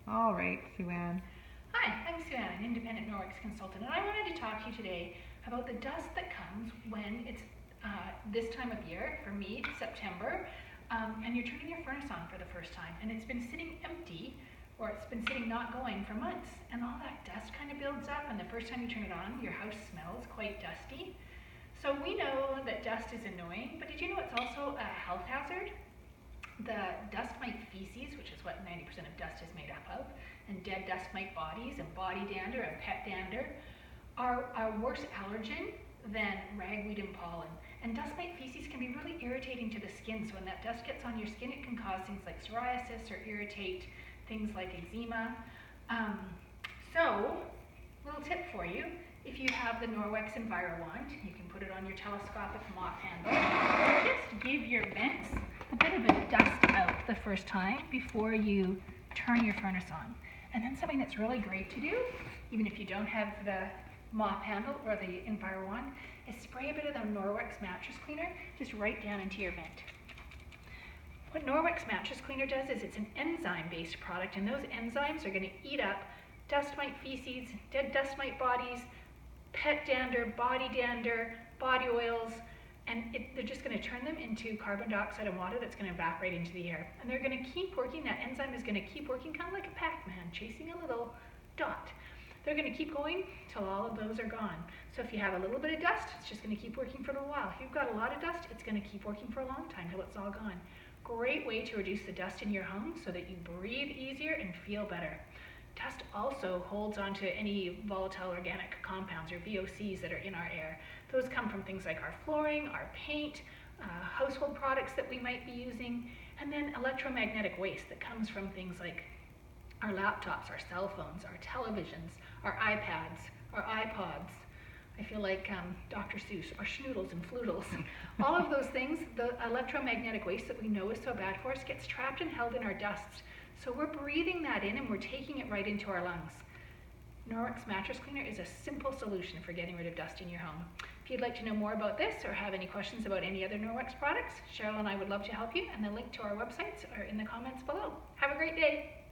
All right, Sue Ann. Hi, I'm Sue Ann, an independent Norwex consultant, and I wanted to talk to you today about the dust that comes when it's this time of year, for me, September, and you're turning your furnace on for the first time, and it's been sitting empty, or it's been sitting not going for months, and all that dust kind of builds up, and the first time you turn it on, your house smells quite dusty. So we know that dust is annoying, but did you know it's also a health hazard? The dust mite feces, which is what 90% of dust is made up of, and dead dust mite bodies and body dander and pet dander are a worse allergen than ragweed and pollen. And dust mite feces can be really irritating to the skin, so when that dust gets on your skin, it can cause things like psoriasis or irritate things like eczema. So, little tip for you, if you have the Norwex EnviroWand, you can put it on your telescopic mop handle. Just give your vents a bit of a dust out the first time before you turn your furnace on. And then something that's really great to do, even if you don't have the mop handle or the EnviroWand, is spray a bit of the Norwex mattress cleaner just right down into your vent. What Norwex mattress cleaner does is it's an enzyme-based product, and those enzymes are going to eat up dust mite feces, dead dust mite bodies, pet dander, body oils, and they're just going to turn them into carbon dioxide and water that's going to evaporate into the air. And they're going to keep working, that enzyme is going to keep working kind of like a Pac-Man chasing a little dot. They're going to keep going till all of those are gone. So if you have a little bit of dust, it's just going to keep working for a little while. If you've got a lot of dust, it's going to keep working for a long time till it's all gone. Great way to reduce the dust in your home so that you breathe easier and feel better. Dust also holds onto any volatile organic compounds, or VOCs, that are in our air. Those come from things like our flooring, our paint, household products that we might be using, and then electromagnetic waste that comes from things like our laptops, our cell phones, our televisions, our iPads, our iPods. I feel like Dr. Seuss, our schnoodles and floodles. All of those things, the electromagnetic waste that we know is so bad for us, gets trapped and held in our dusts. So we're breathing that in and we're taking it right into our lungs. Norwex Mattress Cleaner is a simple solution for getting rid of dust in your home. If you'd like to know more about this or have any questions about any other Norwex products, Cheryl and I would love to help you, and the link to our websites are in the comments below. Have a great day.